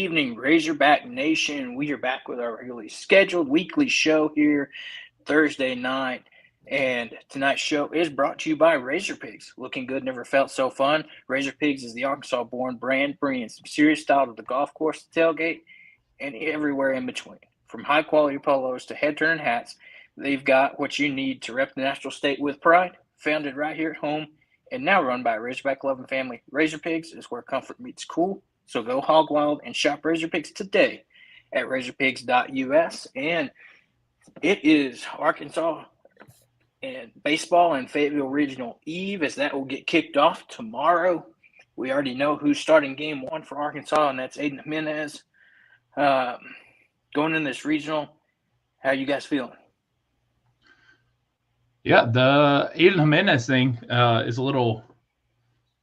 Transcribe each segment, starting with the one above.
evening, Razorback Nation. We are back with our regularly scheduled weekly show here Thursday night. And tonight's show is brought to you by Razor Pigs. Looking good never felt so fun. Razor Pigs is the Arkansas-born brand, bringing some serious style to the golf course, the tailgate, and everywhere in between. From high-quality polos to head-turning hats, they've got what you need to rep the national state with pride. Founded right here at home and now run by a Razorback-loving family, Razor Pigs is where comfort meets cool. So go hog wild and shop Razor Pigs today at razorpigs.us. And it is Arkansas and baseball and Fayetteville Regional Eve, as that will get kicked off tomorrow. We already know who's starting game one for Arkansas, and that's Aiden Jimenez. Going in this regional, how you guys feeling? Yeah, the Aiden Jimenez thing is a little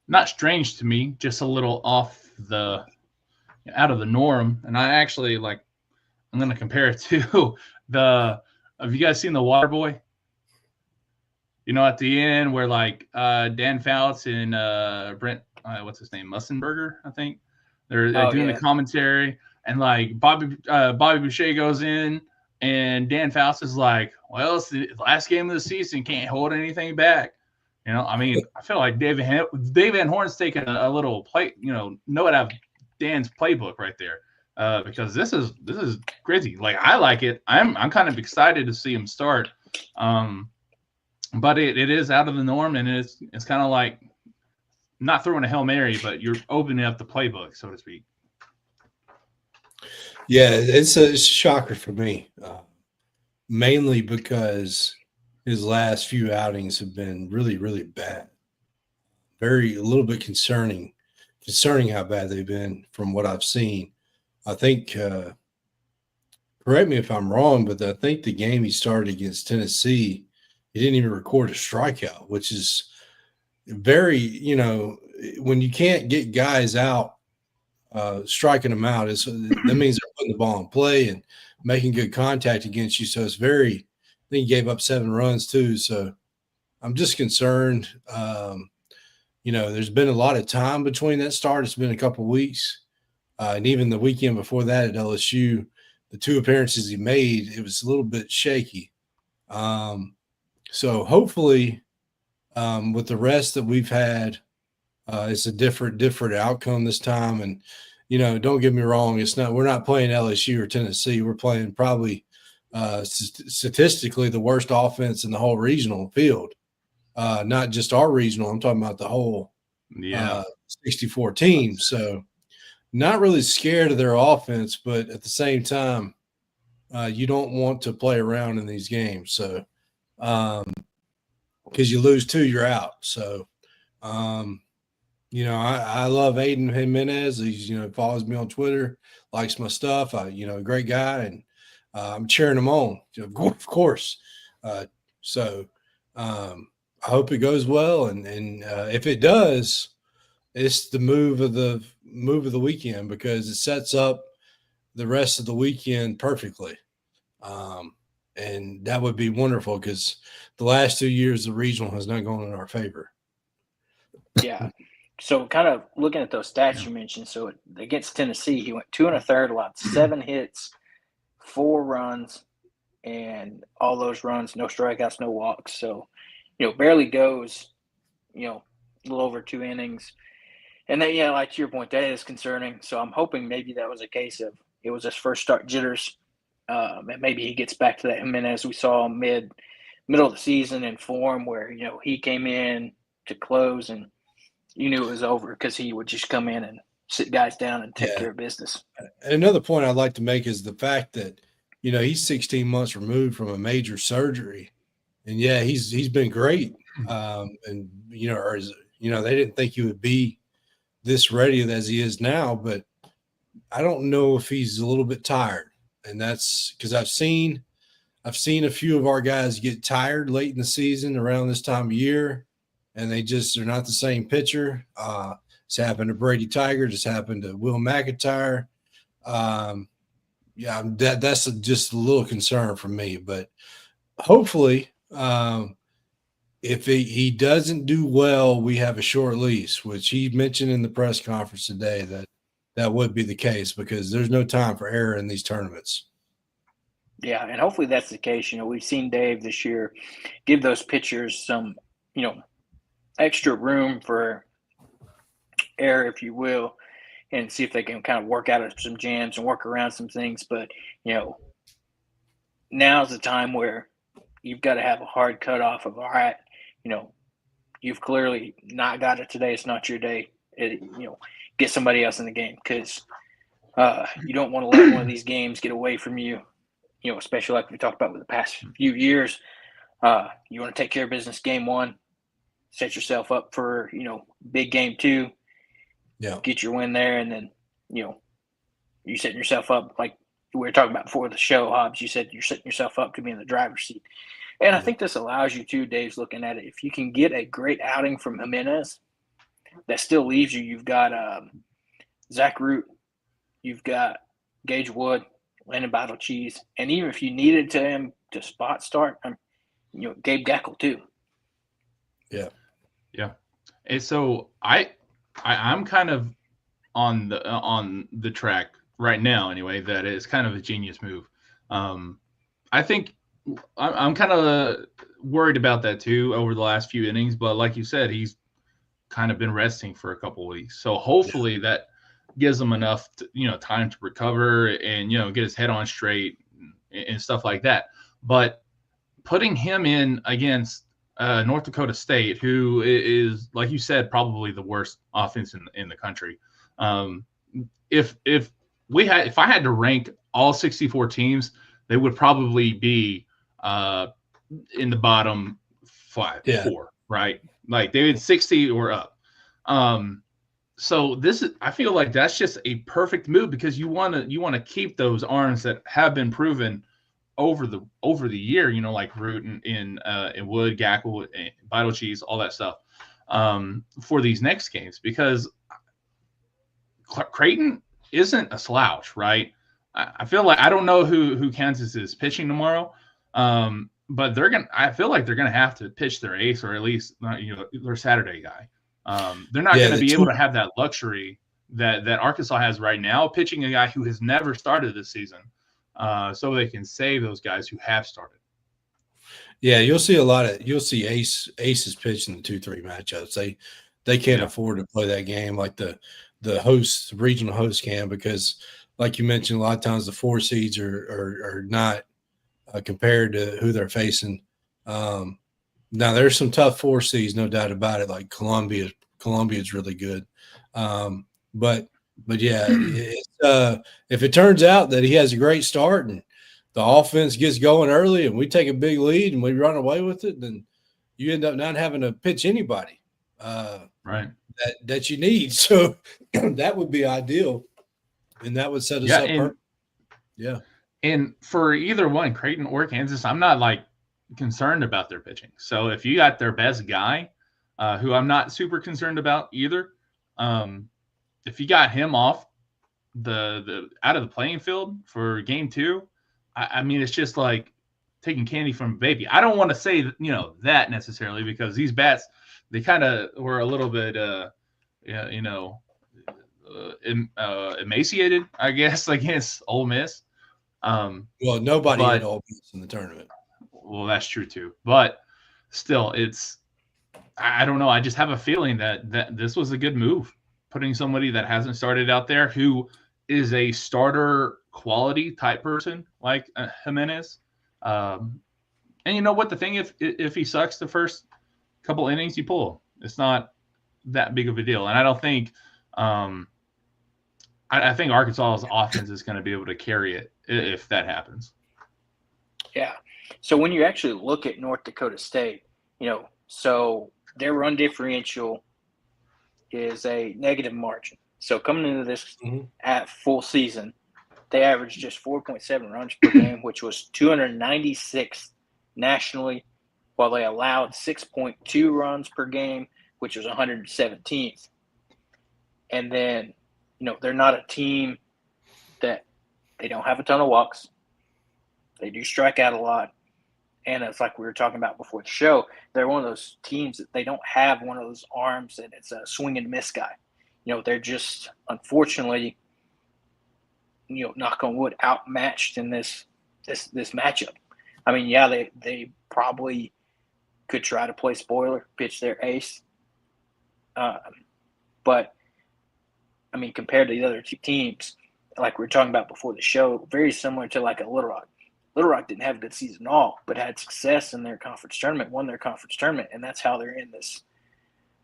not strange to me, just a little out of the norm. And I actually I'm going to compare it to have you guys seen The Water Boy? You know, at the end where Dan Fouts and Brent, what's his name? Mussenberger, I think. They're doing the commentary, and Bobby Boucher goes in, and Dan Fouts is like, well, it's the last game of the season, can't hold anything back. You know, I mean, I feel like Dave Van Horn's taking a little play, note out of Dan's playbook right there, because this is crazy. I like it. I'm kind of excited to see him start, but it is out of the norm, and it's kind of like not throwing a Hail Mary, but you're opening up the playbook, so to speak. Yeah, it's a shocker for me, mainly because his last few outings have been really, really bad. A little bit concerning how bad they've been from what I've seen. I think, correct me if I'm wrong, but I think the game he started against Tennessee, he didn't even record a strikeout, which is very, when you can't get guys out, striking them out, that means they're putting the ball in play and making good contact against you. So it's I think he gave up 7 runs too. So I'm just concerned. There's been a lot of time between that start. It's been a couple of weeks. And even the weekend before that at LSU, the 2 appearances he made, it was a little bit shaky. So hopefully with the rest that we've had, it's a different outcome this time. And, don't get me wrong. We're not playing LSU or Tennessee. We're playing probably statistically the worst offense in the whole regional field. Not just our regional. I'm talking about the whole 64 teams. So not really scared of their offense, but at the same time, you don't want to play around in these games. So because you lose 2, you're out. So, I love Aiden Jimenez. He's, follows me on Twitter, likes my stuff. A great guy, and I'm cheering him on, of course. I hope it goes well, and if it does, it's the move of the weekend, because it sets up the rest of the weekend perfectly. And that would be wonderful, because the last 2 years the regional has not gone in our favor. Yeah. So kind of looking at those stats you mentioned, so against Tennessee, he went 2 1/3, allowed 7 hits, 4 runs, and all those runs, no strikeouts, no walks. So, barely goes, a little over 2 innings. And then, like to your point, that is concerning. So I'm hoping maybe that was a case of it was his first start jitters. And maybe he gets back to that. And then as we saw middle of the season in form where, he came in to close and you knew it was over because he would just come in and sit guys down and take care of business. Another point I'd like to make is the fact that, he's 16 months removed from a major surgery. And, he's been great. And, they didn't think he would be this ready as he is now. But I don't know if he's a little bit tired. And that's because I've seen a few of our guys get tired late in the season around this time of year. And they're not the same pitcher. It's happened to Brady Tiger. It's happened to Will McIntyre. That's just a little concern for me. But hopefully, if he doesn't do well, we have a short lease, which he mentioned in the press conference today that that would be the case because there's no time for error in these tournaments. Yeah, and hopefully that's the case. We've seen Dave this year give those pitchers some, extra room for error, if you will, and see if they can kind of work out of some jams and work around some things. But, now's the time where you've got to have a hard cutoff of, all right, you've clearly not got it today. It's not your day. Get somebody else in the game because you don't want to let one of these games get away from you, especially like we talked about with the past few years. You want to take care of business game one, set yourself up for, big game two. Yeah. Get your win there, and then, you're setting yourself up like we were talking about before the show, Hobbs. You said you're setting yourself up to be in the driver's seat. And I think this allows you to, Dave's looking at it, if you can get a great outing from Jimenez, that still leaves you've got Zach Root, you've got Gage Wood, Landon Battle Cheese, and even if you needed him to spot start, Gabe Gackel too. Yeah. Yeah. And so I'm kind of on the track right now anyway that it's kind of a genius move. I think I'm kind of worried about that too over the last few innings, but like you said, he's kind of been resting for a couple of weeks. So hopefully that gives him enough time to recover and get his head on straight and stuff like that. But putting him in against North Dakota State, who is, like you said, probably the worst offense in the country. If I had to rank all 64 teams, they would probably be in the bottom 4, right? Like they had 60 or up. So I feel like that's just a perfect move because you want to keep those arms that have been proven over the year, like Root and Wood, Gackel, and Vital Cheese, all that stuff, for these next games because Creighton isn't a slouch, right? I feel like I don't know who Kansas is pitching tomorrow, but I feel like they're gonna have to pitch their ace or at least their Saturday guy. They're not going to be able to have that luxury that Arkansas has right now, pitching a guy who has never started this season. So they can save those guys who have started. Yeah, you'll see aces pitch in the 2-3 matchups. They can't afford to play that game like the regional host can because, like you mentioned, a lot of times the 4 seeds are not compared to who they're facing. Now there's some tough 4 seeds, no doubt about it. Like Columbia is really good, but yeah, if it turns out that he has a great start and the offense gets going early and we take a big lead and we run away with it, then you end up not having to pitch anybody, right? That you need. So that would be ideal, and that would set us up. Perfect. Yeah, and for either one, Creighton or Kansas, I'm not like concerned about their pitching. So if you got their best guy, who I'm not super concerned about either, if you got him off the out of the playing field for game 2, I mean it's just like taking candy from a baby. I don't want to say that necessarily because these bats, they kind of were a little bit emaciated, I guess, against Ole Miss. Well, nobody hit Ole Miss in the tournament. Well, that's true too, but still, I don't know. I just have a feeling that this was a good move, putting somebody that hasn't started out there who is a starter quality type person like Jimenez. And you know what? The thing, if he sucks the first couple innings, you pull him. It's not that big of a deal, and I don't think. I think Arkansas's offense is going to be able to carry it if that happens. Yeah. So when you actually look at North Dakota State, so their run differential is a negative margin. So coming into this at full season, they averaged just 4.7 runs per game, which was 296th nationally, while they allowed 6.2 runs per game, which was 117th. And then, they're not a team that they don't have a ton of walks. They do strike out a lot. And it's like we were talking about before the show, they're one of those teams that they don't have one of those arms that it's a swing and miss guy. They're just, unfortunately, knock on wood, outmatched in this matchup. I mean, yeah, they probably could try to play spoiler, pitch their ace, but I mean, compared to the other two teams, like we were talking about before the show, very similar to like a Little Rock. Little Rock didn't have a good season at all, but had success in their conference tournament, won their conference tournament, and that's how they're in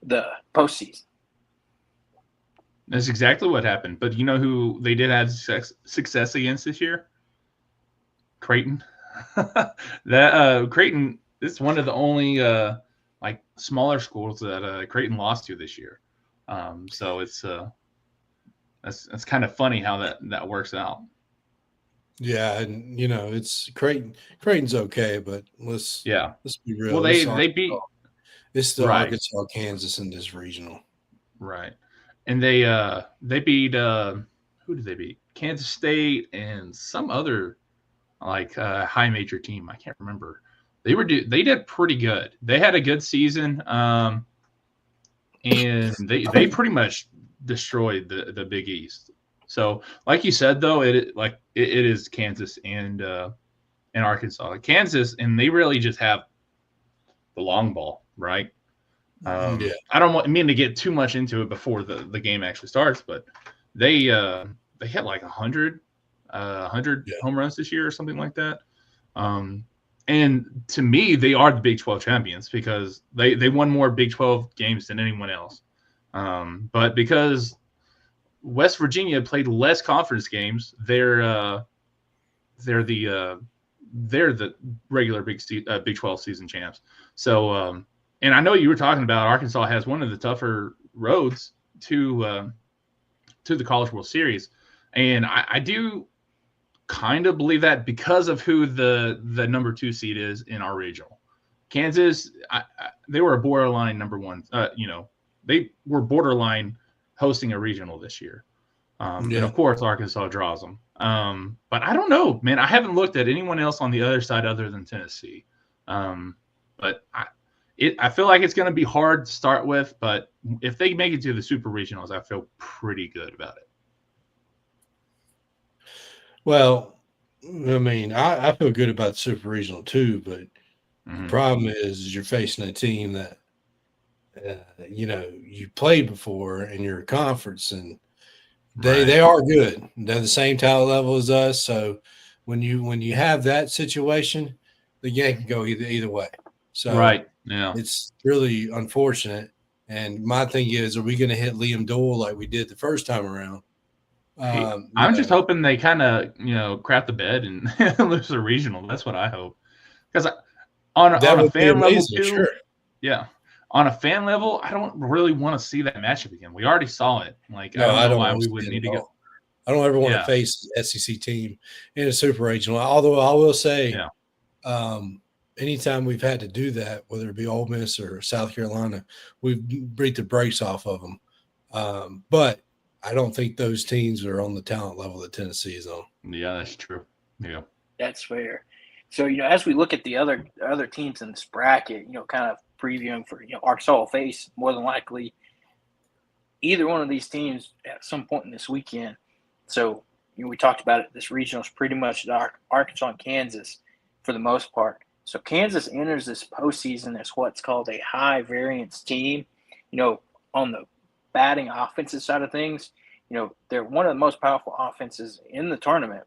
the postseason. That's exactly what happened. But you know who they did have success against this year? Creighton. Creighton is one of the only like smaller schools that Creighton lost to this year. So it's that's kind of funny how that works out. Yeah, and it's Creighton's okay, but let's be real. Well, they beat it's the Arkansas, Kansas in this regional. Right. And they beat who did they beat? Kansas State and some other like high major team. I can't remember. They did pretty good. They had a good season, and they pretty much destroyed the Big East. So, like you said, though, it is Kansas and Arkansas. Kansas, and they really just have the long ball, right? I don't mean to get too much into it before the game actually starts, but they hit like 100 home runs this year or something like that. And to me, they are the Big 12 champions because they won more Big 12 games than anyone else. But because West Virginia played less conference games, they're the regular Big 12 season champs. So, and I know you were talking about Arkansas has one of the tougher roads to the College World Series, and I do kind of believe that because of who the number 2 seed is in our regional. Kansas, they were a borderline number 1. They were borderline hosting a regional this year. And of course, Arkansas draws them. But I don't know, man. I haven't looked at anyone else on the other side other than Tennessee. But I feel like it's going to be hard to start with. But if they make it to the Super Regionals, I feel pretty good about it. Well, I mean, I feel good about Super Regional too, but the problem is you're facing a team that you played before in your conference, and they are good. They're the same talent level as us. So when you have that situation, the game can go either way. So it's really unfortunate. And my thing is, are we going to hit Liam Dole like we did the first time around? I'm just hoping they kind of crap the bed and lose the regional. That's what I hope. Because on a fan level too, sure. Yeah. On a fan level, I don't really want to see that matchup again. We already saw it. Like, no, I don't know why we would need to go. I don't ever want to face an SEC team in a Super Regional. Although I will say, anytime we've had to do that, whether it be Ole Miss or South Carolina, we've beat the brakes off of them. But I don't think those teams are on the talent level that Tennessee is on. Yeah, that's true. Yeah, that's fair. So as we look at the other teams in this bracket, kind of previewing for Arkansas will face more than likely either one of these teams at some point in this weekend. So we talked about it. This regional is pretty much Arkansas and Kansas for the most part. So Kansas enters this postseason as what's called a high variance team. On the batting offensive side of things, they're one of the most powerful offenses in the tournament,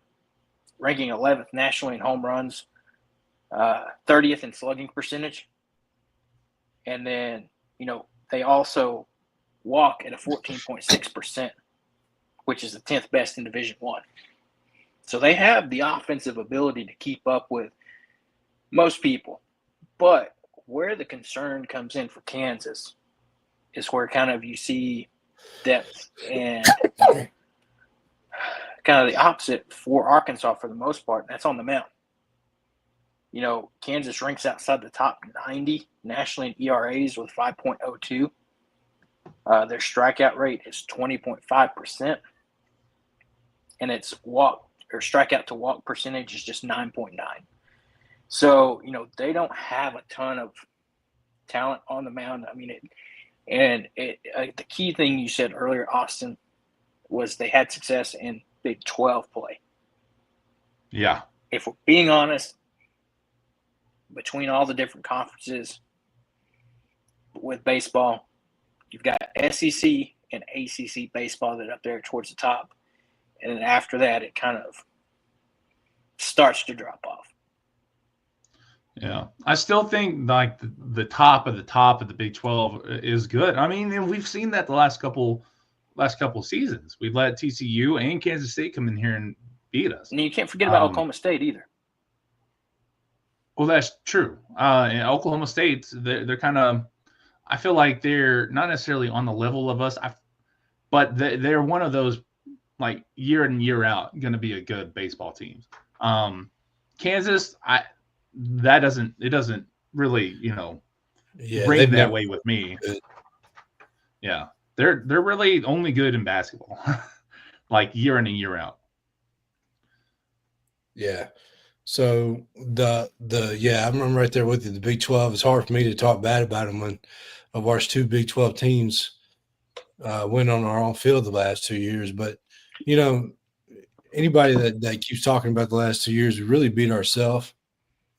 ranking 11th nationally in home runs, 30th in slugging percentage. And then, they also walk at a 14.6%, which is the 10th best in Division I. So they have the offensive ability to keep up with most people. But where the concern comes in for Kansas is where kind of you see depth and kind of the opposite for Arkansas for the most part. And that's on the mound. Kansas ranks outside the top 90 nationally in ERAs with 5.02. Their strikeout rate is 20.5%. And its strikeout to walk percentage is just 9.9. So, they don't have a ton of talent on the mound. I mean, the key thing you said earlier, Austin, was they had success in Big 12 play. Yeah. If we're being honest, between all the different conferences with baseball, you've got SEC and ACC baseball that are up there towards the top. And then after that, it kind of starts to drop off. Yeah, I still think like the top of the Big 12 is good. I mean, we've seen that the last couple seasons. We've let TCU and Kansas State come in here and beat us. And you can't forget about Oklahoma State either. Well, that's true. And Oklahoma State, they're kind of, I feel like they're not necessarily on the level of us, but they're one of those like year in and year out going to be a good baseball team. Kansas, it doesn't really, ring that way with me. Good. Yeah. They're really only good in basketball, like year in and year out. Yeah. So I'm right there with you. The Big 12, it's hard for me to talk bad about them when I've watched two Big 12 teams win on our own field the last 2 years. But, anybody that keeps talking about the last 2 years, we really beat ourselves.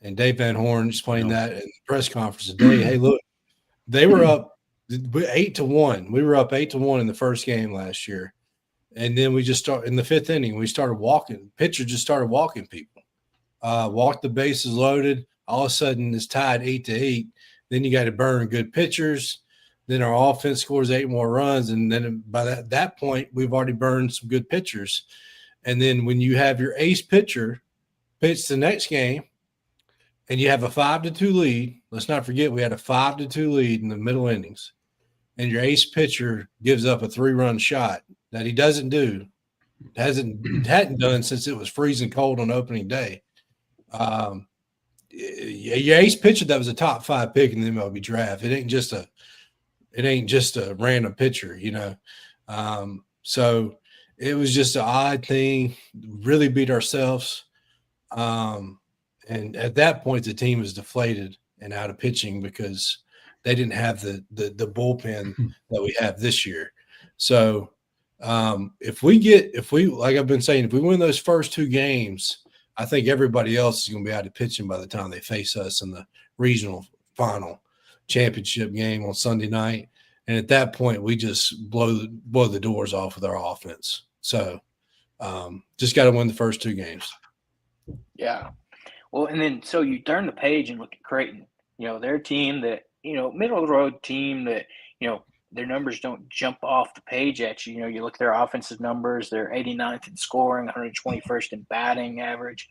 And Dave Van Horn explained that in the press conference today. Hey, look, they were up 8-1. We were up 8-1 in the first game last year. And then we just started in the fifth inning. We started walking. Pitcher just started walking people. Walked the bases loaded. All of a sudden, it's tied 8-8. Then you got to burn good pitchers. Then our offense scores 8 more runs. And then by that point, we've already burned some good pitchers. And then when you have your ace pitcher pitch the next game, and you have a 5-2 lead. Let's not forget we had a 5-2 lead in the middle innings. And your ace pitcher gives up a 3-run shot that he doesn't do, hadn't done since it was freezing cold on opening day. Your ace pitcher that was a top 5 pick in the MLB draft. It ain't just a random pitcher, So it was just an odd thing. Really beat ourselves. And at that point, the team was deflated and out of pitching because they didn't have the bullpen that we have this year. So if we like I've been saying, if we win those first 2 games, I think everybody else is going to be out of pitching by the time they face us in the regional final championship game on Sunday night. And at that point, we just blow the doors off with our offense. So just got to win the first 2 games. Yeah. Well, and then so you turn the page and look at Creighton. Their team that, middle of the road team that, their numbers don't jump off the page at you. You look at their offensive numbers, they're 89th in scoring, 121st in batting average,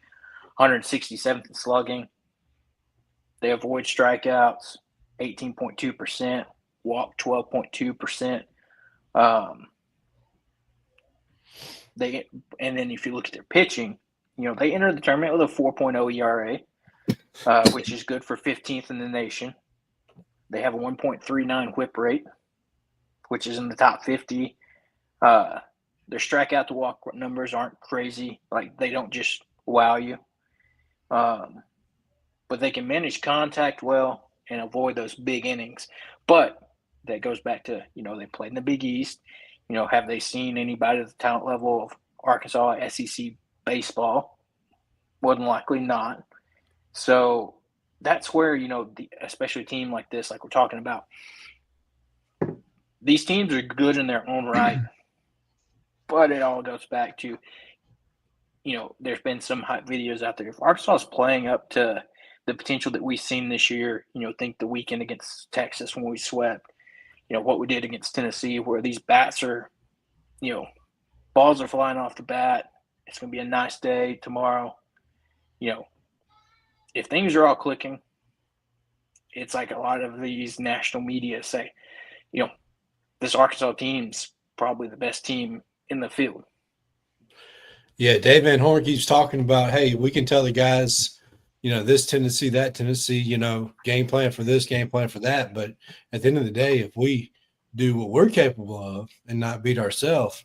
167th in slugging. They avoid strikeouts, 18.2%, walk 12.2%. And then if you look at their pitching, they entered the tournament with a 4.0 ERA, which is good for 15th in the nation. They have a 1.39 whip rate, which is in the top 50. Their strikeout to walk numbers aren't crazy. Like, they don't just wow you. But they can manage contact well and avoid those big innings. But that goes back to, they played in the Big East. Have they seen anybody at the talent level of Arkansas SEC baseball? More than likely not. So that's where, especially a team like this, like we're talking about, these teams are good in their own right. But it all goes back to, there's been some hype videos out there. If Arkansas is playing up to the potential that we've seen this year, think the weekend against Texas when we swept, what we did against Tennessee, where these bats are, balls are flying off the bat. It's going to be a nice day tomorrow. If things are all clicking, it's like a lot of these national media say, this Arkansas team's probably the best team in the field. Yeah, Dave Van Horn keeps talking about, hey, we can tell the guys, this Tennessee, that Tennessee, game plan for this, game plan for that. But at the end of the day, if we do what we're capable of and not beat ourselves,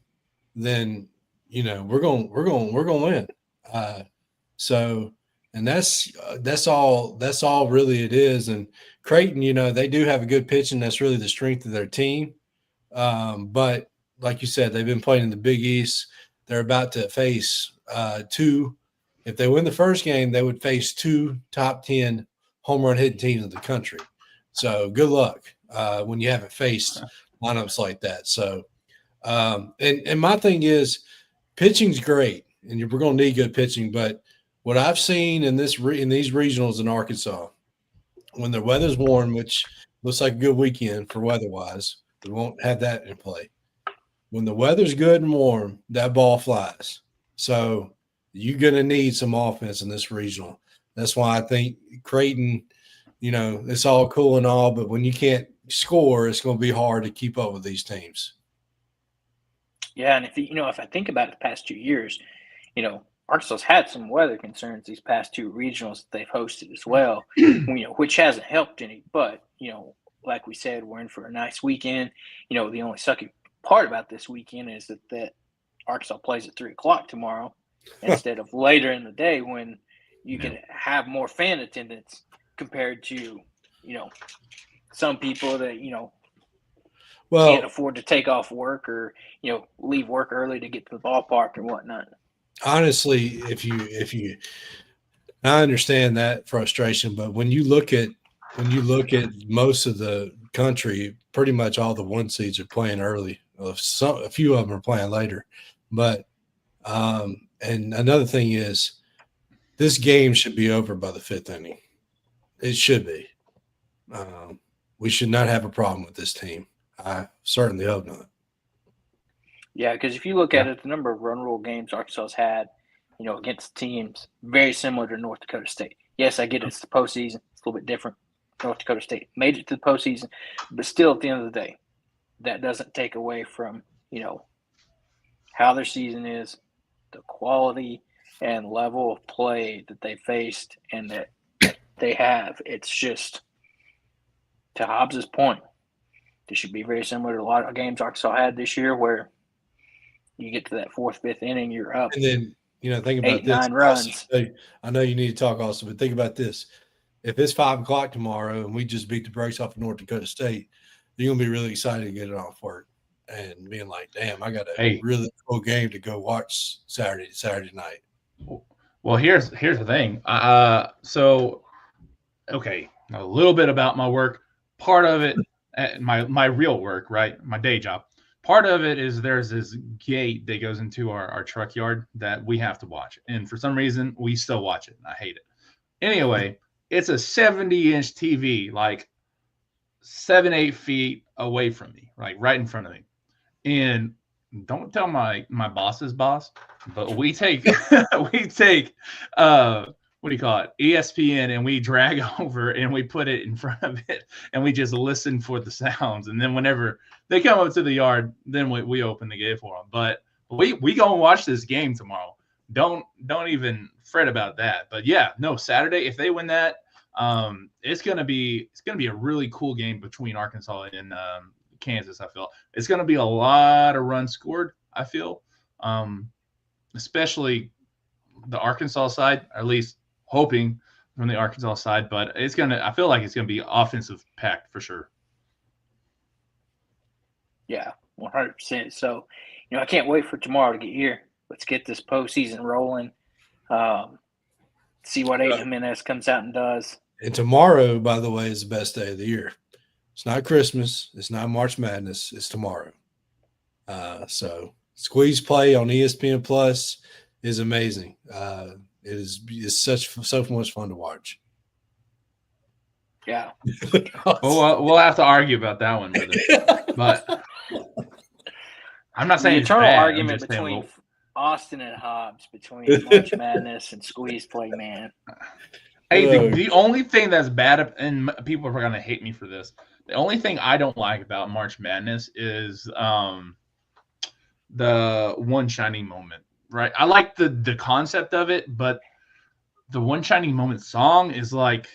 then we're going to win. And that's all really it is. And Creighton, they do have a good pitching. That's really the strength of their team. But like you said, they've been playing in the Big East. they're about to face two. If they win the first game, they would face two top 10 home run hitting teams in the country. So good luck when you haven't faced lineups like that. So, and my thing is, pitching's great, and we're going to need good pitching. But what I've seen in these regionals in Arkansas, when the weather's warm, which looks like a good weekend for weather-wise, we won't have that in play. When the weather's good and warm, that ball flies. So you're going to need some offense in this regional. That's why I think Creighton, it's all cool and all, but when you can't score, it's going to be hard to keep up with these teams. Yeah, and if I think about it the past 2 years, Arkansas's had some weather concerns these past two regionals that they've hosted as well, which hasn't helped any. But, like we said, we're in for a nice weekend. The only sucky part about this weekend is that Arkansas plays at 3 o'clock tomorrow instead of later in the day when you can have more fan attendance compared to, some people that, can't afford to take off work or, leave work early to get to the ballpark and whatnot. Honestly, I understand that frustration, but when you look at most of the country, pretty much all the 1 seeds are playing early. A few of them are playing later, but and another thing is this game should be over by the 5th inning. It should be. We should not have a problem with this team. I certainly hope not. Yeah, because if you look at it, the number of run rule games Arkansas's had, against teams very similar to North Dakota State. Yes, I get it's the postseason. It's a little bit different. North Dakota State made it to the postseason, but still at the end of the day, that doesn't take away from, how their season is, the quality and level of play that they faced and that they have. It's just, to Hobbs' point, this should be very similar to a lot of games Arkansas had this year where you get to that 4th, 5th inning, you're up. And then, think about 8, 9 runs. I know you need to talk also, but think about this. If it's 5 o'clock tomorrow and we just beat the brakes off of North Dakota State, you're going to be really excited to get it off work and being like, damn, I got a really cool game to go watch Saturday night. Well, here's the thing. So, okay, a little bit about my work. Part of it, my real work, right, my day job. Part of it is there's this gate that goes into our truck yard that we have to watch. And for some reason, we still watch it. And I hate it. Anyway, it's a 70-inch TV, like 7-8 feet away from me, like right in front of me. And don't tell my boss's boss, but we take what do you call it? ESPN, and we drag over and we put it in front of it and we just listen for the sounds. And then whenever they come up to the yard, then we open the gate for them. But we go and watch this game tomorrow. Don't even fret about that. But yeah, no, Saturday, if they win that, it's gonna be a really cool game between Arkansas and Kansas. I feel it's gonna be a lot of runs scored. I feel, especially the Arkansas side, or at least hoping from the Arkansas side. But I feel like it's gonna be offensive packed for sure. Yeah, 100%. So, I can't wait for tomorrow to get here. Let's get this postseason rolling. See what Jimenez comes out and does. And tomorrow, by the way, is the best day of the year. It's not Christmas. It's not March Madness. It's tomorrow. So squeeze play on ESPN Plus is amazing. It's so much fun to watch. Yeah. We'll have to argue about that one, brother. But I'm not saying the eternal it's bad. argument between Austin and Hobbs, between March Madness and squeeze play, man. Hey, the only thing that's bad, and people are going to hate me for this, the only thing I don't like about March Madness is the one shining moment, right? I like the concept of it, but the one shining moment song is like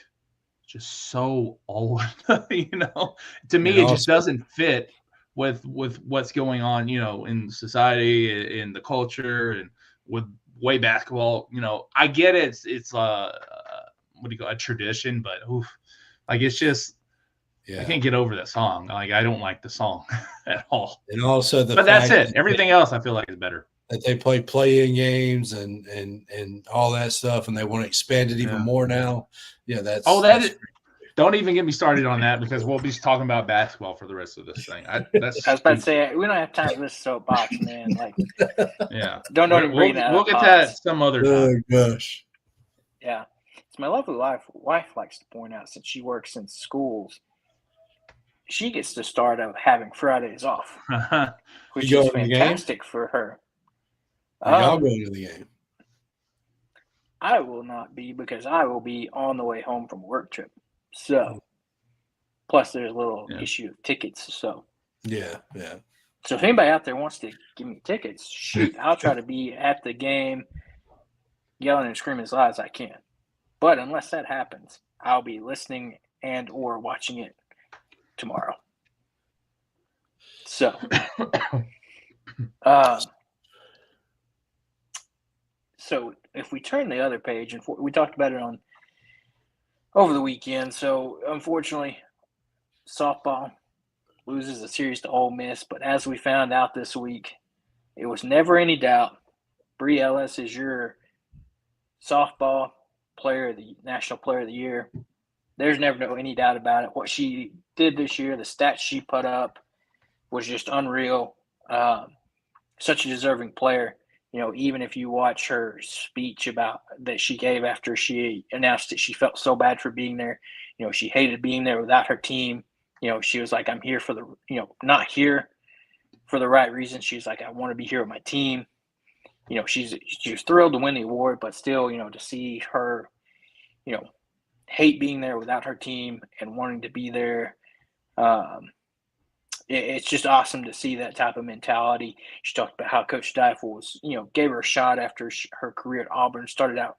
just so old, To me, it just doesn't fit with what's going on, in society, in the culture, and with way basketball. I get it. It's what do you call a tradition, but it's just I can't get over that song. Like I don't like the song at all. And also but that's it. Everything else I feel like is better. that they play-in games and all that stuff, and they want to expand it even more now. Yeah, that's don't even get me started on that because we'll be talking about basketball for the rest of this thing. I was about to say we don't have time for this soapbox, man. Like, yeah, don't even bring that up. We'll get that some other time. Oh gosh. Yeah, it's my lovely wife likes to point out, since she works in schools, she gets to start of having Fridays off, which is fantastic for her. Y'all going to the game? I will not be, because I will be on the way home from a work trip. So, plus there's a little issue of tickets. So, yeah. So if anybody out there wants to give me tickets, shoot, I'll try to be at the game, yelling and screaming as loud as I can. But unless that happens, I'll be listening and or watching it tomorrow. So, so if we turn the other page, and we talked about it over the weekend. So unfortunately, softball loses a series to Ole Miss. But as we found out this week, it was never any doubt. Bri Ellis is your softball national player of the year. There's never any doubt about it. What she did this year, the stats she put up, was just unreal. Such a deserving player. You know, even if you watch her speech that she gave after she announced that she felt so bad for being there. You know, she hated being there without her team. You know, she was like, I'm here for not here for the right reason. She's like, I want to be here with my team. You know, she was thrilled to win the award, but still, you know, to see her, you know, hate being there without her team and wanting to be there. It's just awesome to see that type of mentality. She talked about how Coach Deifel was, you know, gave her a shot after her career at Auburn. Started out,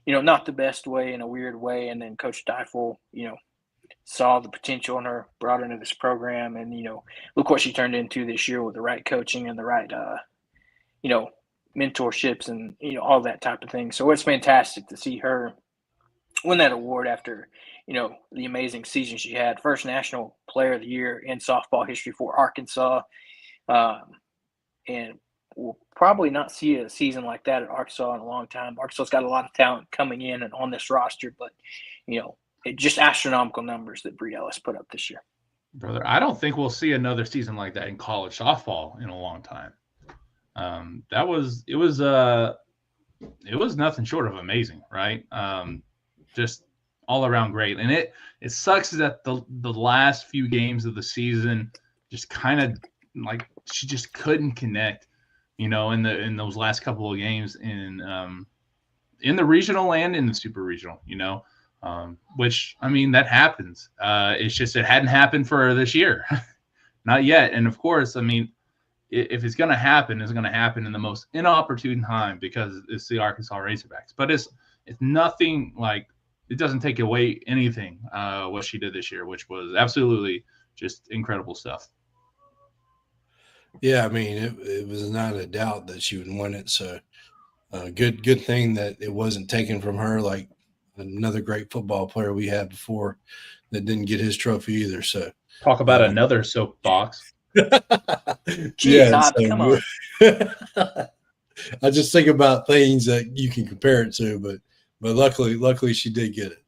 you know, not the best way, in a weird way. And then Coach Deifel, you know, saw the potential in her, brought her into this program. And, you know, look what she turned into this year with the right coaching and the right, you know, mentorships and, you know, all that type of thing. So it's fantastic to see her win that award after, you know, the amazing season she had. First National Player of the Year in softball history for Arkansas. And we'll probably not see a season like that at Arkansas in a long time. Arkansas's got a lot of talent coming in and on this roster, but, you know, just astronomical numbers that Bri Ellis put up this year. Brother, I don't think we'll see another season like that in college softball in a long time. It was nothing short of amazing, right? Just all around great. And it sucks that the last few games of the season just kind of like she just couldn't connect, you know, in those last couple of games in the regional and in the super regional, you know, which, I mean, that happens. It's just it hadn't happened for this year. Not yet. And of course, I mean, if it's going to happen, it's going to happen in the most inopportune time because it's the Arkansas Razorbacks. But it's nothing like, it doesn't take away anything what she did this year, which was absolutely just incredible stuff. Yeah, I mean, it was not a doubt that she would win it. So good thing that it wasn't taken from her like another great football player we had before that didn't get his trophy either. So talk about another soapbox. Jeez, Hobbs, come on. I just think about things that you can compare it to, but luckily she did get it.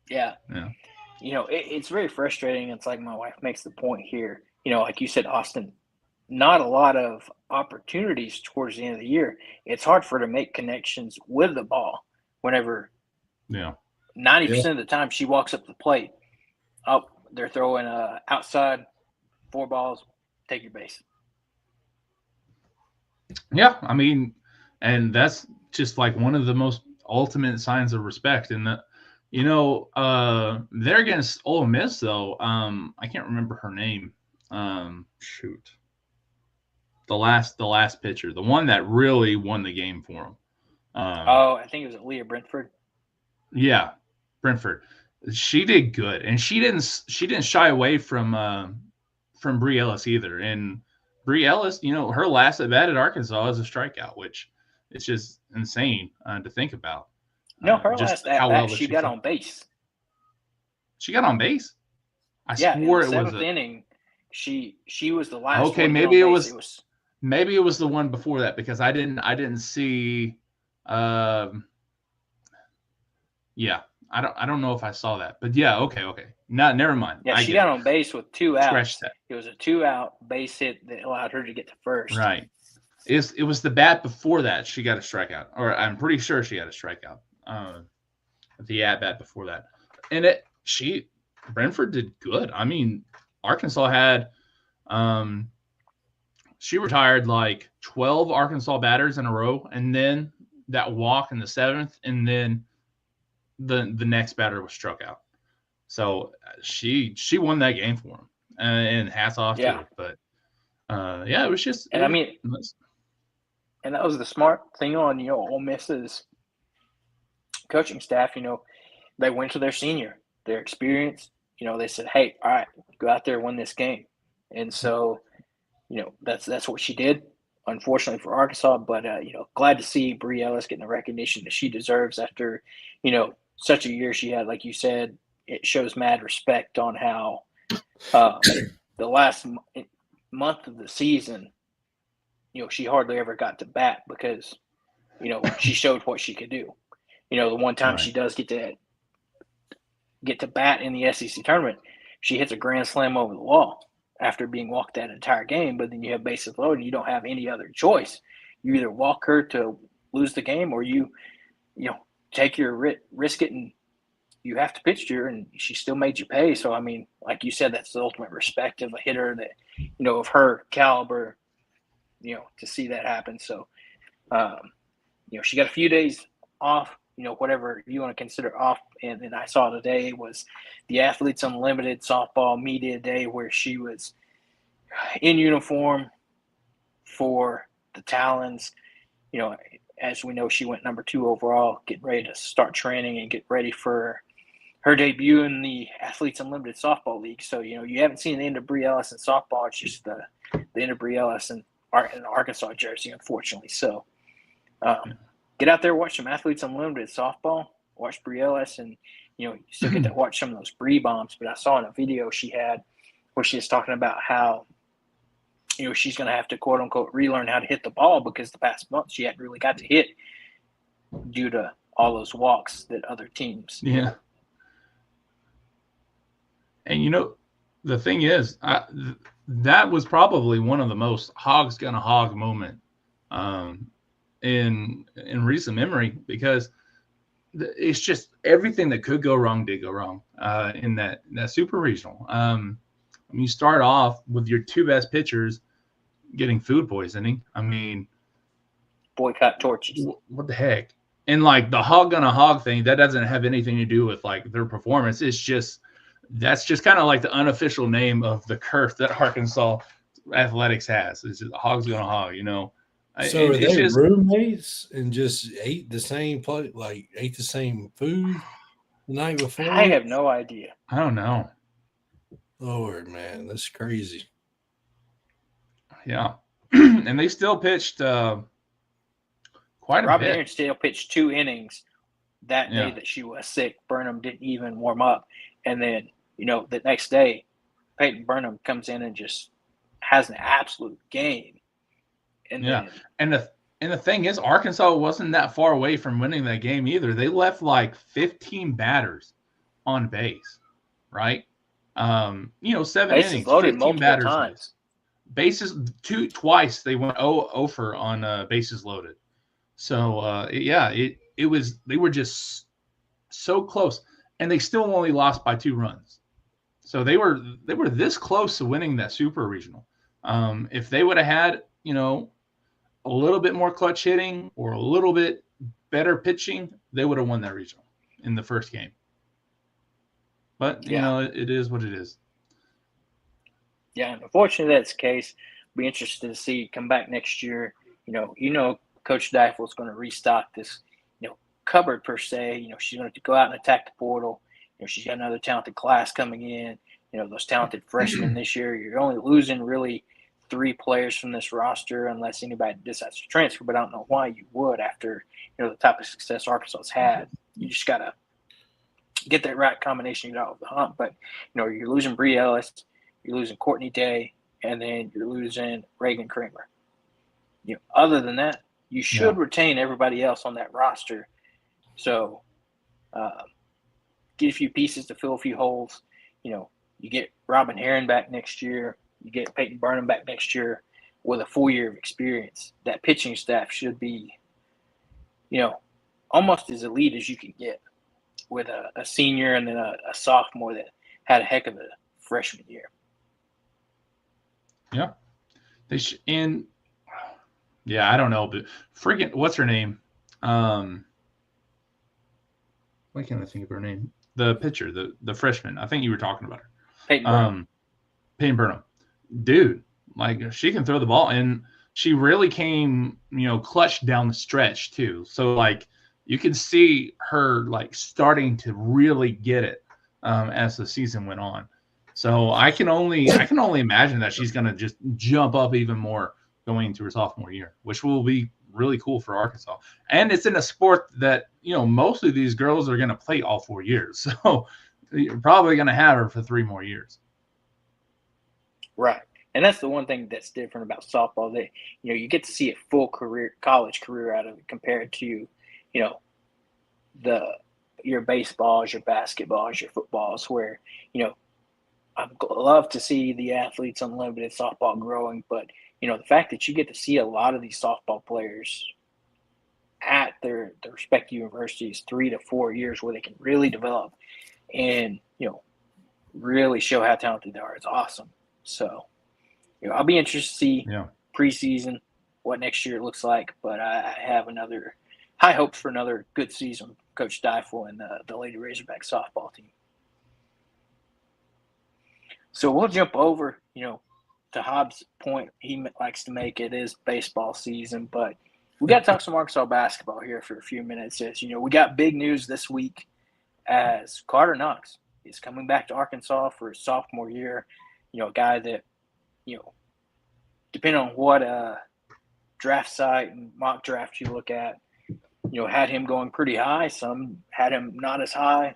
Yeah. You know, it's very frustrating. It's like my wife makes the point here. You know, like you said, Austin, not a lot of opportunities towards the end of the year. It's hard for her to make connections with the ball whenever 90% of the time she walks up the plate. Oh, they're throwing outside 4 balls, take your base. Yeah, I mean, and that's just like one of the most ultimate signs of respect. And you know, they're against Ole Miss though. I can't remember her name. Shoot. The last pitcher, the one that really won the game for them. I think it was Leah Brentford. Yeah, Brentford. She did good, and she didn't shy away from Bri Ellis either. And Bri Ellis, you know, her last at bat at Arkansas is a strikeout, which it's just insane to think about. No, her last at bat, she got on base. She got on base? I swore in the it was seventh inning. She was the last. Okay, maybe it was. Maybe it was the one before that because I didn't see. Yeah, I don't know if I saw that, but yeah, okay. Never mind. Yeah, I she get got it. on base with 2 Scratch outs. that. It was a 2-out base hit that allowed her to get to first. Right. It was the bat before that she got a strikeout, or I'm pretty sure she got a strikeout. The at bat before that, and Brentford did good. I mean, Arkansas had she retired like 12 Arkansas batters in a row, and then that walk in the 7th, and then the next batter was struck out. So she won that game for him, and hats off to her. But yeah, it was just. And and that was the smart thing on Ole Miss's coaching staff. They went to their senior, their experience. They said, "Hey, all right, go out there and win this game." And so, that's what she did. Unfortunately for Arkansas, but glad to see Bri Ellis getting the recognition that she deserves after, such a year she had. Like you said, it shows mad respect on how the last month of the season, she hardly ever got to bat because, she showed what she could do. The one time she does get to bat in the SEC tournament, she hits a grand slam over the wall after being walked that entire game. But then you have bases loaded and you don't have any other choice. You either walk her to lose the game or you take your risk it and you have to pitch to her, and she still made you pay. So, I mean, like you said, that's the ultimate respect of a hitter that, of her caliber, to see that happen. So, she got a few days off, whatever you want to consider off. And then I saw today was the Athletes Unlimited softball media day where she was in uniform for the Talons. As we know, she went number 2 overall, getting ready to start training and get ready for her debut in the Athletes Unlimited softball league. So, you haven't seen the end of Bri Ellis in softball. It's just the end of Bri Ellis in an Arkansas jersey, unfortunately. So, get out there, watch some Athletes Unlimited softball, watch Bri Ellis, and, you still get to watch some of those Bri bombs. But I saw in a video she had where she was talking about how, she's going to have to, quote unquote, relearn how to hit the ball because the past month she hadn't really got to hit due to all those walks that other teams. Yeah. And, the thing is, that was probably one of the most Hogs gonna hog moment in recent memory, because it's just everything that could go wrong did go wrong in that super regional. You start off with your 2 best pitchers getting food poisoning. I mean, boycott torches. What the heck? And like the hog gonna hog thing, that doesn't have anything to do with like their performance. That's just kind of like the unofficial name of the curse that Arkansas athletics has. It's just Hogs gonna hog, So are they roommates and just ate the same ate the same food the night before? I have no idea. I don't know. Lord, man, that's crazy. Yeah. And they still pitched quite a Robin bit. Aaron still pitched 2 innings that day that she was sick. Burnham didn't even warm up. And then, the next day, Peyton Burnham comes in and just has an absolute game. And the thing is, Arkansas wasn't that far away from winning that game either. They left like 15 batters on base, right? 7 innings, loaded 15 batters. Times. Bases twice they went 0 for on bases loaded. So they were just so close, and they still only lost by 2 runs. So they were this close to winning that super regional. If they would have had, a little bit more clutch hitting or a little bit better pitching, they would have won that regional in the first game. But it is what it is. Yeah, and unfortunately that's the case. Be interested to see come back next year. Coach Deifel's going to restock this, cupboard per se. She's going to go out and attack the portal. She's got another talented class coming in. Those talented freshmen this year. You're only losing really 3 players from this roster unless anybody decides to transfer. But I don't know why you would after the type of success Arkansas's had. You just got to get that right combination out of the hump. But you're losing Bri Ellis, you're losing Courtney Day, and then you're losing Reagan Kramer. Other than that, you should retain everybody else on that roster. So get a few pieces to fill a few holes. You get Robin Herron back next year. You get Peyton Burnham back next year with a full year of experience. That pitching staff should be, almost as elite as you can get with a senior and then a sophomore that had a heck of a freshman year. Yeah. I don't know, but freaking, what's her name? Why can't I think of her name? The pitcher, the freshman. I think you were talking about her. Peyton Burnham. Dude, like, she can throw the ball, and she really came, clutch down the stretch too. So, like, you can see her, like, starting to really get it as the season went on. So I can only imagine that she's going to just jump up even more going into her sophomore year, which will be really cool for Arkansas. And it's in a sport that, most of these girls are going to play all 4 years. So you're probably going to have her for 3 more years. Right. And that's the one thing that's different about softball, that, you get to see a full college career out of it compared to, your baseballs, your basketballs, your footballs, where, I'd love to see the athletes on limited softball growing, but, the fact that you get to see a lot of these softball players at their respective universities 3 to 4 years where they can really develop and, really show how talented they are, it's awesome. So, I'll be interested to see preseason, what next year looks like, but I have high hopes for another good season with Coach Deifel and the Lady Razorback softball team. So we'll jump over, to Hobbs' point he likes to make. It is baseball season, but we got to talk some Arkansas basketball here for a few minutes. As we got big news this week as Carter Knox is coming back to Arkansas for his sophomore year. A guy that, depending on what draft site and mock draft you look at, had him going pretty high. Some had him not as high,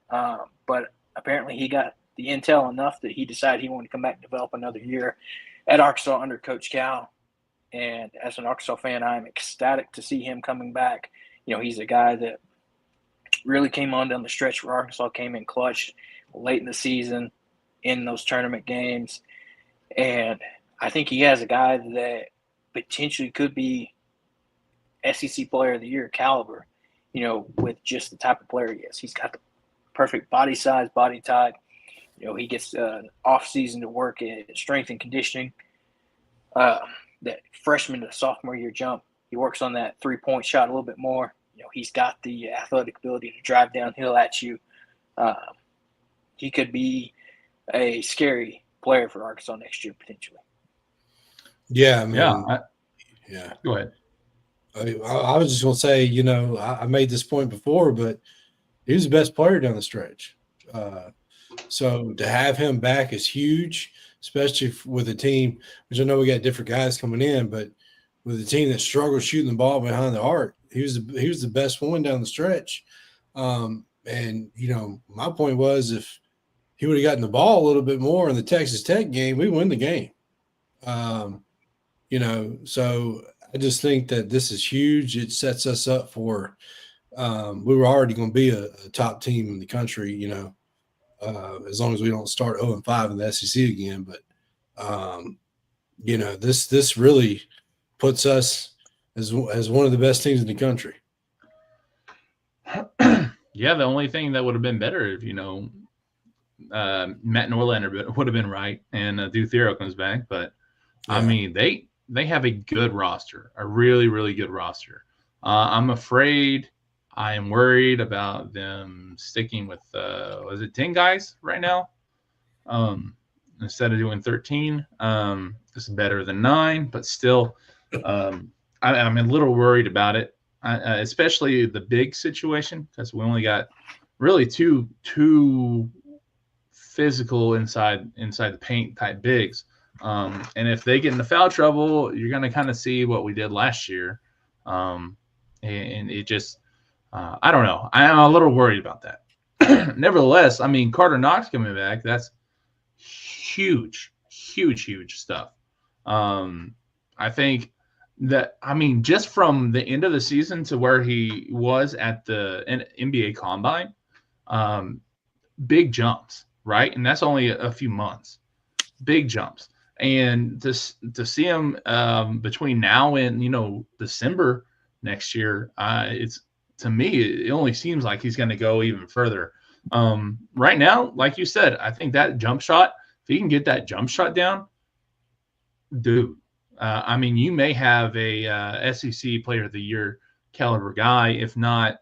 but apparently he got the intel enough that he decided he wanted to come back and develop another year at Arkansas under Coach Cal. And as an Arkansas fan, I'm ecstatic to see him coming back. He's a guy that really came on down the stretch where Arkansas came in clutch late in the season in those tournament games. And I think he has a guy that potentially could be SEC Player of the Year caliber, with just the type of player he is. He's got the perfect body size, body type. He gets off season to work at strength and conditioning. That freshman to sophomore year jump, he works on that 3-point shot a little bit more. He's got the athletic ability to drive downhill at you. He could be a scary player for Arkansas next year potentially. Yeah, I mean, Go ahead. I was just going to say, I made this point before, but he was the best player down the stretch. So to have him back is huge, especially with a team, which I know we got different guys coming in, but with a team that struggles shooting the ball behind the arc, he was the best one down the stretch. And, my point was, if he would have gotten the ball a little bit more in the Texas Tech game, we win the game. So I just think that this is huge. It sets us up for we were already going to be a top team in the country, as long as we don't start 0-5 in the SEC again. But, this really puts us as one of the best teams in the country. Yeah, the only thing that would have been better if, Matt Norlander would have been right and Duthero comes back. But, I mean, they have a good roster, a really, really good roster. I'm worried about them sticking with, was it 10 guys right now? Instead of doing 13. It's better than 9, but still, I'm a little worried about it, especially the big situation, because we only got really two physical inside the paint type bigs. And if they get into foul trouble, you're going to kind of see what we did last year. And it just, I don't know. I'm a little worried about that. Nevertheless, I mean, Carter Knox coming back, that's huge stuff. I think just from the end of the season to where he was at the NBA Combine, big jumps, right? And that's only a few months. Big jumps. And to see him between now and December next year, it's to me it only seems like he's going to go even further. Right now, like you said, I think that jump shot, if he can get that jump shot down, dude. You may have a SEC Player of the Year caliber guy, if not,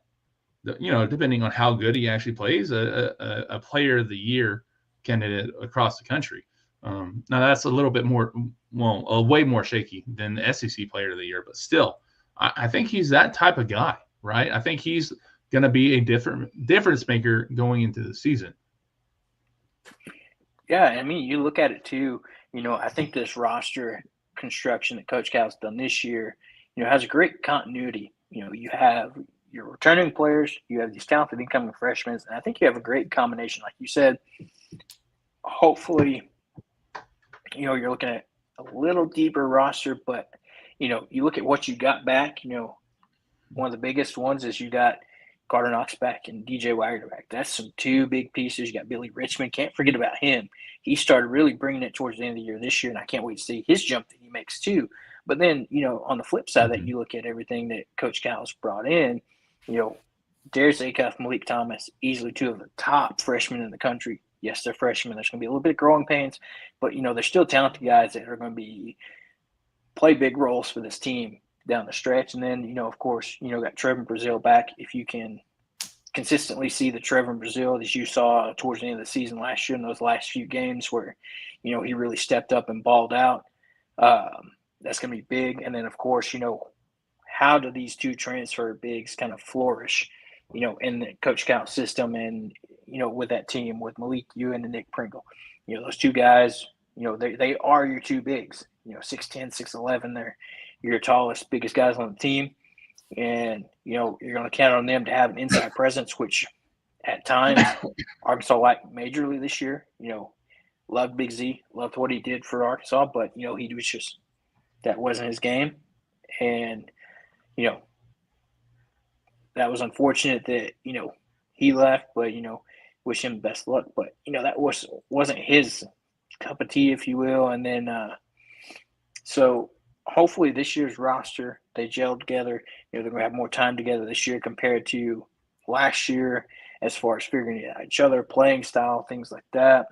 depending on how good he actually plays, a Player of the Year candidate across the country. Now that's a little bit more, way more shaky than the SEC Player of the Year, but still, I think he's that type of guy, right? I think he's going to be a difference maker going into the season. Yeah, you look at it too. I think this roster construction that Coach Cal's done this year, has a great continuity. You have your returning players, you have these talented incoming freshmen, and I think you have a great combination. Like you said, hopefully, you're looking at a little deeper roster, but, you look at what you got back, one of the biggest ones is you got Carter Knox back and DJ Wagner back. That's some two big pieces. You got Billy Richmond. Can't forget about him. He started really bringing it towards the end of the year this year, and I can't wait to see his jump that he makes too. But then, on the flip side, that you look at everything that Coach Cal's brought in, Darius Acuff, Malik Thomas, easily two of the top freshmen in the country. Yes, they're freshmen. There's going to be a little bit of growing pains, but, they're still talented guys that are going to play big roles for this team down the stretch. And then, of course, got Trevor Brazile back. If you can consistently see the Trevor Brazile that you saw towards the end of the season last year in those last few games where, he really stepped up and balled out, that's going to be big. And then, of course, how do these two transfer bigs kind of flourish, in the Coach Cal system and, with that team with Malik Ewan and Nick Pringle. Those two guys, they are your two bigs, 6'10", 6'11". They're your tallest, biggest guys on the team. And, you're going to count on them to have an inside presence, which at times Arkansas lacked majorly this year. Loved Big Z, loved what he did for Arkansas, but, he was just – that wasn't his game. And, that was unfortunate that, he left, but, wish him best luck. But, that wasn't his cup of tea, if you will. And then so hopefully this year's roster, they gel together. They're going to have more time together this year compared to last year as far as figuring out each other, playing style, things like that.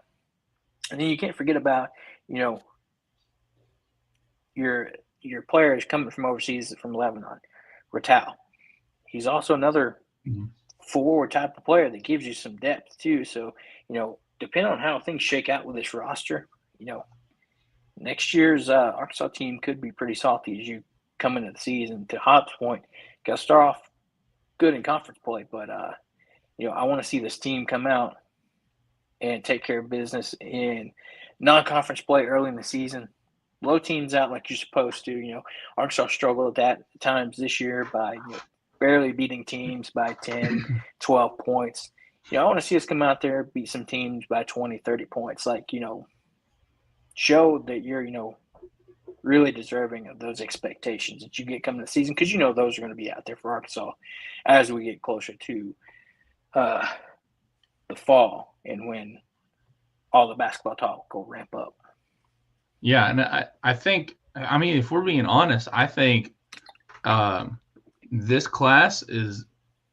And then you can't forget about, your players coming from overseas from Lebanon, Ratal. He's also another forward type of player that gives you some depth too. So, depending on how things shake out with this roster, next year's Arkansas team could be pretty salty as you come into the season. To Hobbs' point, got to start off good in conference play, but I want to see this team come out and take care of business in non-conference play early in the season. Blow teams out like you're supposed to. Arkansas struggled at that at times this year by barely beating teams by 10, 12 points. I want to see us come out there, beat some teams by 20, 30 points. Show that you're, really deserving of those expectations that you get coming to the season, because those are going to be out there for Arkansas as we get closer to the fall and when all the basketball talk will ramp up. Yeah, and I think, if we're being honest, I think this class is,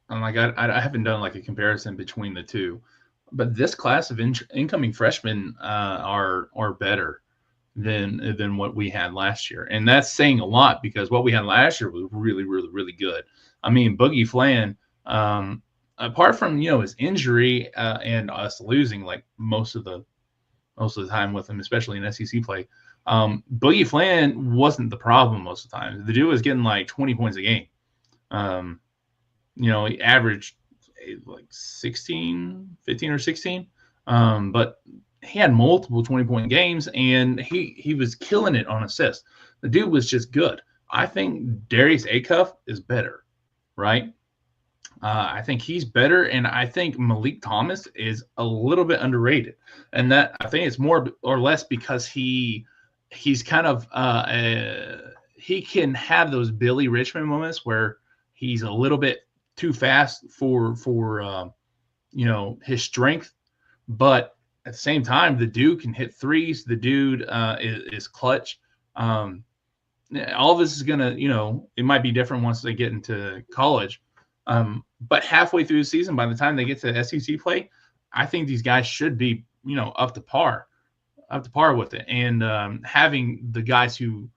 I haven't done a comparison between the two, but this class of incoming freshmen are better than what we had last year. And that's saying a lot, because what we had last year was really, really, really good. Boogie Flan, apart from, his injury and us losing most of the time with him, especially in SEC play, Boogie Flan wasn't the problem most of the time. The dude was getting 20 points a game. He averaged 15 or 16. But he had multiple 20-point games, and he was killing it on assists. The dude was just good. I think Darius Acuff is better, right? I think he's better, and I think Malik Thomas is a little bit underrated. And that I think it's more or less because he's kind of he can have those Billy Richmond moments where he's a little bit too fast for his strength, but at the same time, the dude can hit threes. The dude is clutch. All of this is gonna, it might be different once they get into college. But halfway through the season, by the time they get to SEC play, I think these guys should be, up to par with it. And having the guys who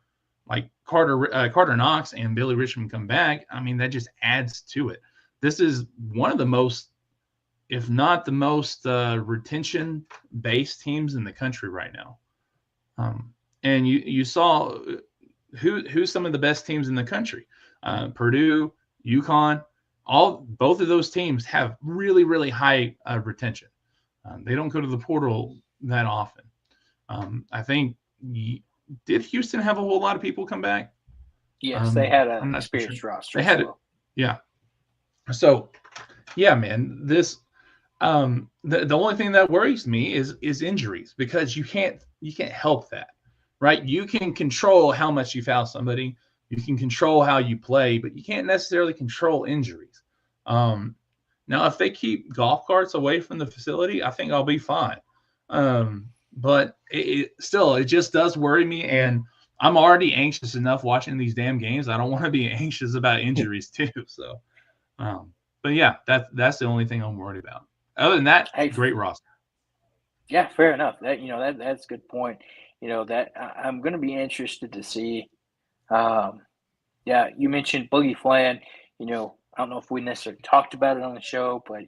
like Carter Knox and Billy Richmond come back, I mean, that just adds to it. This is one of the most, if not the most, retention-based teams in the country right now. And you saw who's some of the best teams in the country. Purdue, UConn, both of those teams have really, really high retention. They don't go to the portal that often. I think did Houston have a whole lot of people come back? Yes, they had an experienced roster. They had it, yeah. So, yeah, man, this the only thing that worries me is injuries, because you can't help that, right? You can control how much you foul somebody, you can control how you play, but you can't necessarily control injuries. Now, if they keep golf carts away from the facility, I think I'll be fine. But it just does worry me, and I'm already anxious enough watching these damn games. I don't want to be anxious about injuries too. So, but yeah, that's the only thing I'm worried about. Other than that, great roster. Yeah, fair enough. That's a good point. That I'm going to be interested to see. Yeah, you mentioned Boogie Flan. I don't know if we necessarily talked about it on the show, but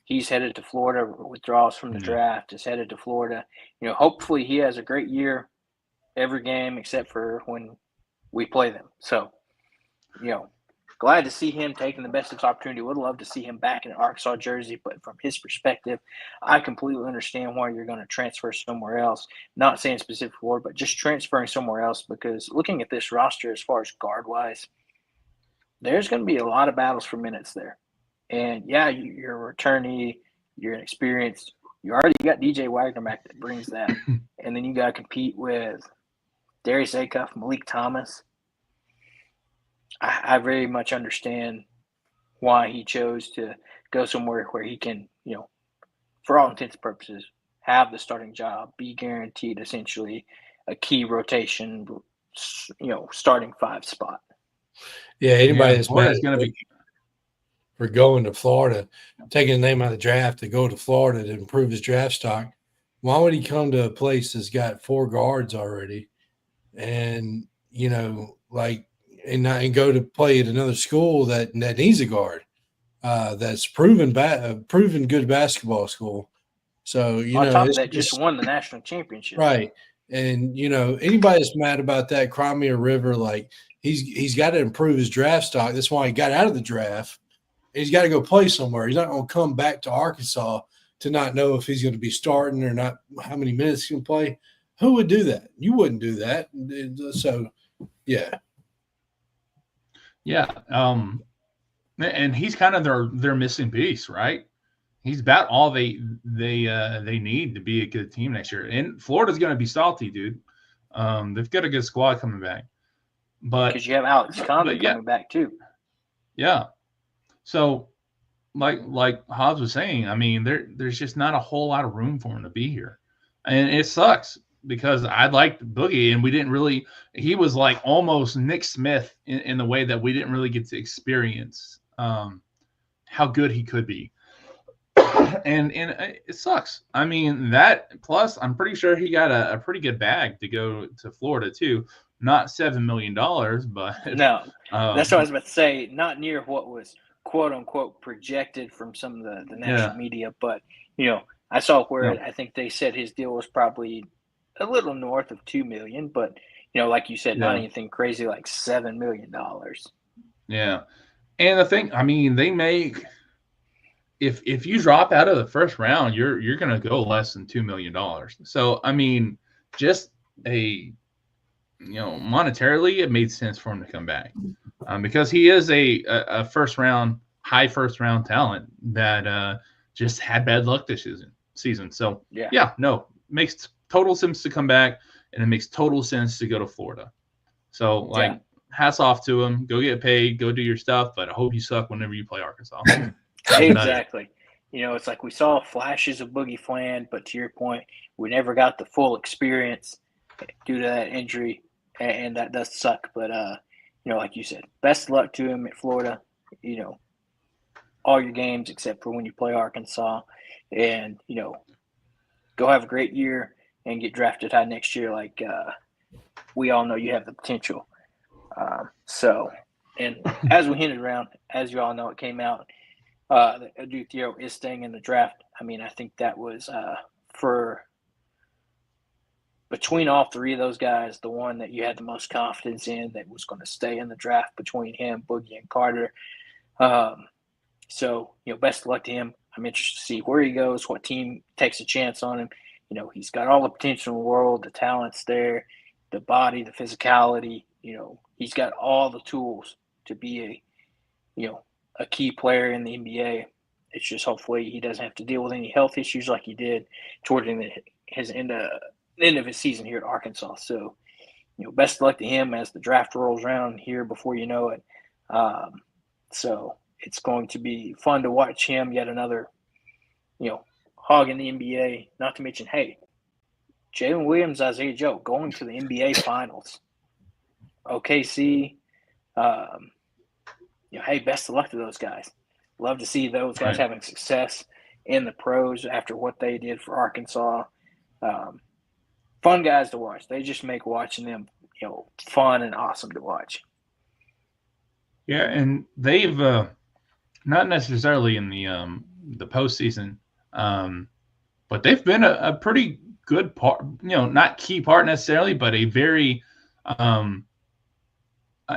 he's headed to Florida. Withdrawals from the draft, is headed to Florida. Hopefully he has a great year every game except for when we play them. So, glad to see him taking the best of his opportunity. Would love to see him back in an Arkansas jersey, but from his perspective, I completely understand why you're going to transfer somewhere else. Not saying specific Florida, but just transferring somewhere else, because looking at this roster as far as guard-wise, there's going to be a lot of battles for minutes there. And, yeah, you're a returnee, you're inexperienced. You already got DJ Wagner back that brings that. And then you got to compete with Darius Acuff, Malik Thomas. I very much understand why he chose to go somewhere where he can, for all intents and purposes, have the starting job, be guaranteed essentially a key rotation, starting five spot. Yeah, anybody that's mad is going to be for going to Florida, taking the name out of the draft to go to Florida to improve his draft stock, why would he come to a place that's got 4 guards already and, and go to play at another school that needs a guard, that's proven good basketball school. So, on top of that, just won the national championship. Right. And, anybody that's mad about that, cry me a river. Like, he's got to improve his draft stock. That's why he got out of the draft. He's got to go play somewhere. He's not going to come back to Arkansas to not know if he's going to be starting or not, how many minutes he can play. Who would do that? You wouldn't do that. So, yeah. Yeah. And he's kind of their missing piece, right? He's about all they need to be a good team next year. And Florida's going to be salty, dude. They've got a good squad coming back. But because you have Alex Condon coming back too. Yeah. So, like Hobbs was saying, I mean, there's just not a whole lot of room for him to be here, and it sucks because I liked Boogie, and we didn't really. He was like almost Nick Smith in the way that we didn't really get to experience how good he could be, and it sucks. I mean, that plus I'm pretty sure he got a pretty good bag to go to Florida too. Not $7 million, but no, that's what I was about to say. Not near what was quote unquote projected from some of the national media, but I saw where I think they said his deal was probably a little north of $2 million, but like you said, not anything crazy like $7 million. Yeah, and the thing, I mean, they make if you drop out of the first round, you're gonna go less than $2 million. So I mean, just monetarily, it made sense for him to come back because he is a high first round talent that just had bad luck this season. So makes total sense to come back, and it makes total sense to go to Florida. So, like, hats off to him. Go get paid. Go do your stuff. But I hope you suck whenever you play Arkansas. Exactly. It's like we saw flashes of Boogie Flan, but to your point, we never got the full experience due to that injury, and that does suck. But like you said, best of luck to him at Florida. All your games except for when you play Arkansas, and go have a great year and get drafted high next year. Like we all know you have the potential. And as we hinted around, as you all know, it came out. That Adutio is staying in the draft. I mean, I think that was for between all three of those guys, the one that you had the most confidence in that was going to stay in the draft between him, Boogie, and Carter. So, best of luck to him. I'm interested to see where he goes, what team takes a chance on him. He's got all the potential in the world, the talent's there, the body, the physicality. He's got all the tools to be a key player in the NBA. It's just hopefully he doesn't have to deal with any health issues like he did toward his end of his season here at Arkansas. So, best of luck to him as the draft rolls around here before you know it. So it's going to be fun to watch him, yet another, hog in the NBA. Not to mention, hey, Jalen Williams, Isaiah Joe going to the NBA Finals. OKC. Hey, best of luck to those guys. Love to see those guys having success in the pros after what they did for Arkansas. Fun guys to watch. They just make watching them, fun and awesome to watch. Yeah, and they've not necessarily in the postseason, but they've been a pretty good part. Not key part necessarily, but a very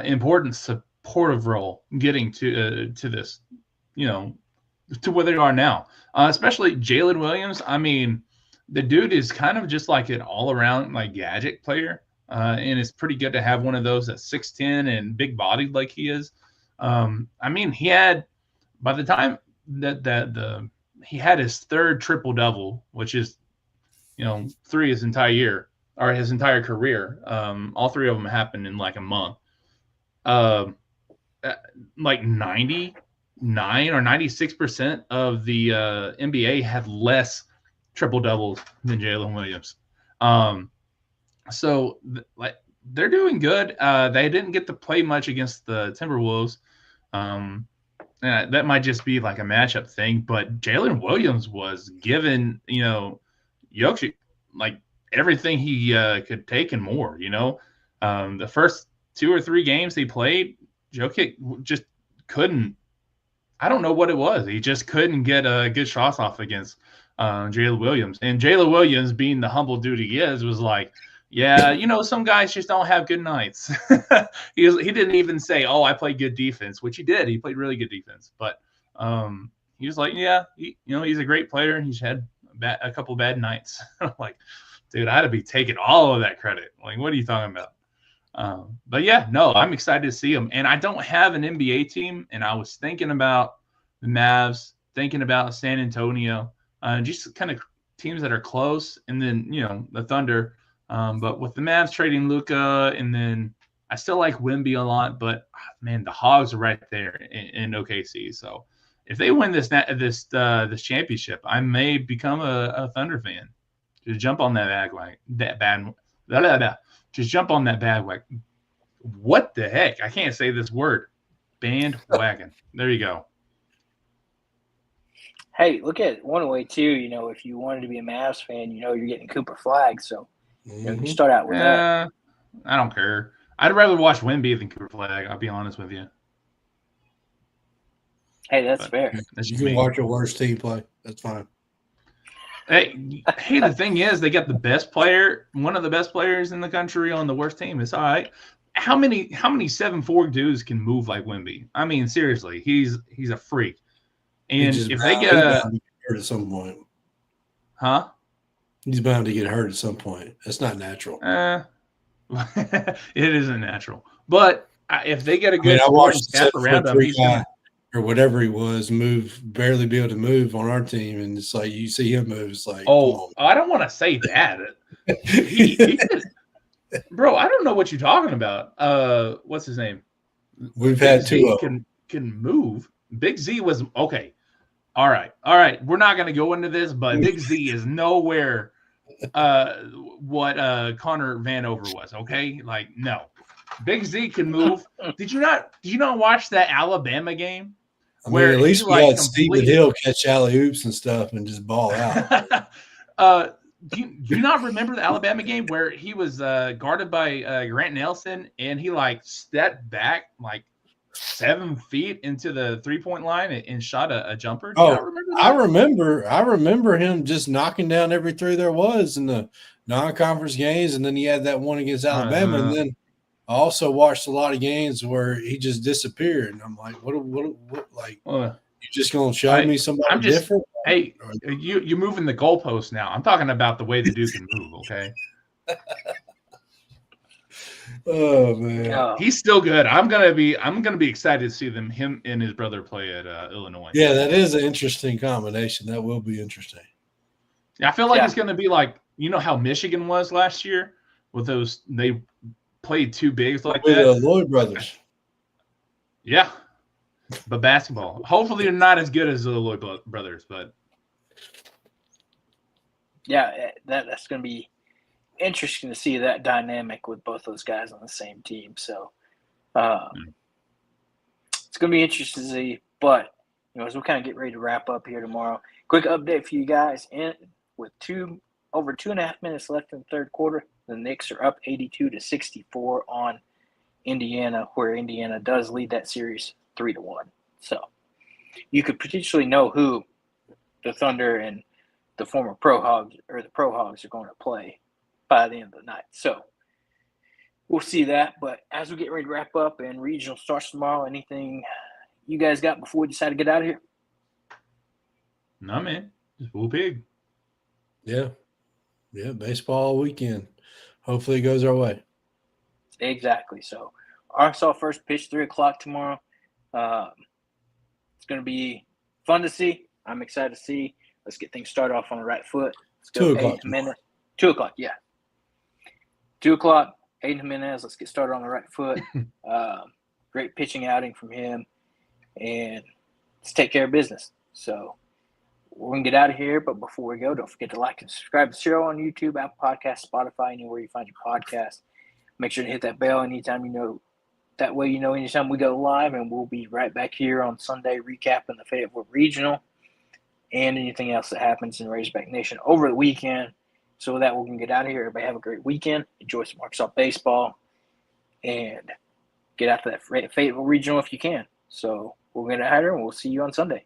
important supportive role getting to this, to where they are now. Especially Jalen Williams. I mean, the dude is kind of just like an all-around like gadget player, and it's pretty good to have one of those that's 6'10" and big-bodied like he is. I mean, he had by the time that he had his third triple-double, which is 3 his entire year or his entire career. All 3 of them happened in like a month. Like 99 or 96% of the NBA had less triple doubles than Jalen Williams. So they're doing good. They didn't get to play much against the Timberwolves. That might just be like a matchup thing, but Jalen Williams was given, Jokic like everything he could take and more. The first 2 or 3 games he played, Jokic just couldn't. I don't know what it was. He just couldn't get good shots off against Jalen Williams. And Jalen Williams, being the humble dude he is, was like, yeah, some guys just don't have good nights. He didn't even say, oh, I played good defense, which he did. He played really good defense. But he was like, yeah, he's a great player. He's had a couple bad nights. I'm like, dude, I'd be taking all of that credit. Like, what are you talking about? But yeah, no, I'm excited to see him. And I don't have an NBA team, and I was thinking about the Mavs, thinking about San Antonio, just kind of teams that are close, and then the Thunder. But with the Mavs trading Luka, and then I still like Wemby a lot, but man, the Hogs are right there in OKC. So if they win this championship, I may become a Thunder fan. Just jump on that bandwagon. Just jump on that bandwagon. What the heck? I can't say this word. Bandwagon. There you go. Hey, look at it one way too. If you wanted to be a Mavs fan, you're getting Cooper Flag. So you start out with that. I don't care. I'd rather watch Wemby than Cooper Flag. I'll be honest with you. Hey, that's fair. You can watch your worst team play. That's fine. Hey, the thing is, they got the best player, one of the best players in the country on the worst team. It's all right. How many 7'4" dudes can move like Wemby? I mean, seriously, he's a freak. And if they get hurt at some point, he's bound to get hurt at some point. That's not natural. It isn't natural. But if they get a good I watched staff around him, or whatever he was, barely be able to move on our team, and it's like you see him move, it's like, I don't want to say that. Bro, I don't know what you're talking about. What's his name? We've Big had two Z of them. can move. Big Z was okay. All right. We're not gonna go into this, but Big Z is nowhere what Connor Vanover was. Okay, like no, Big Z can move. Did you not watch that Alabama game I mean, where at he least we like had Stephen complete? Hill catch alley oops and stuff and just ball out. Do you not remember the Alabama game where he was guarded by Grant Nelson and he like stepped back like 7 feet into the 3-point line and shot a jumper? Do you not remember that? I remember him just knocking down every three there was in the non-conference games, and then he had that one against Alabama, and then I also watched a lot of games where he just disappeared, and I'm like, what like you just gonna show me somebody different? Hey, you're moving the goalpost now. I'm talking about the way the dude can move, okay? Oh man, he's still good. I'm gonna be excited to see him and his brother play at Illinois. Yeah, that is an interesting combination. That will be interesting. I feel like it's gonna be like how Michigan was last year with those. They played two bigs like with that. The Lloyd brothers. Yeah, but basketball. Hopefully, they're not as good as the Lloyd brothers, but yeah, that's gonna be interesting to see that dynamic with both those guys on the same team. So it's going to be interesting to see. But as we kind of get ready to wrap up here tomorrow, quick update for you guys. With over 2.5 minutes left in the third quarter, the Knicks are up 82-64 on Indiana, where Indiana does lead that series 3-1. So you could potentially know who the Thunder and the former Pro Hogs or the Pro Hogs are going to play by the end of the night. So we'll see that. But as we get ready to wrap up and regional starts tomorrow, anything you guys got before we decide to get out of here? No, man. Just whoop big. Yeah. Yeah, baseball weekend. Hopefully it goes our way. Exactly. So Arkansas first pitch, 3 o'clock tomorrow. It's going to be fun to see. I'm excited to see. Let's get things started off on the right foot. Let's go 2 o'clock. 2 o'clock, yeah. 2 o'clock, Aiden Jimenez. Let's get started on the right foot. Great pitching outing from him. And let's take care of business. So we're going to get out of here. But before we go, don't forget to like and subscribe to the show on YouTube, Apple Podcasts, Spotify, anywhere you find your podcast. Make sure to hit that bell anytime That way anytime we go live. And we'll be right back here on Sunday recapping the Fayetteville Regional and anything else that happens in Razorback Nation over the weekend. So with that, we can get out of here. Everybody have a great weekend. Enjoy some Arkansas baseball. And get out to that Fayetteville Regional if you can. So we'll get out of here, and we'll see you on Sunday.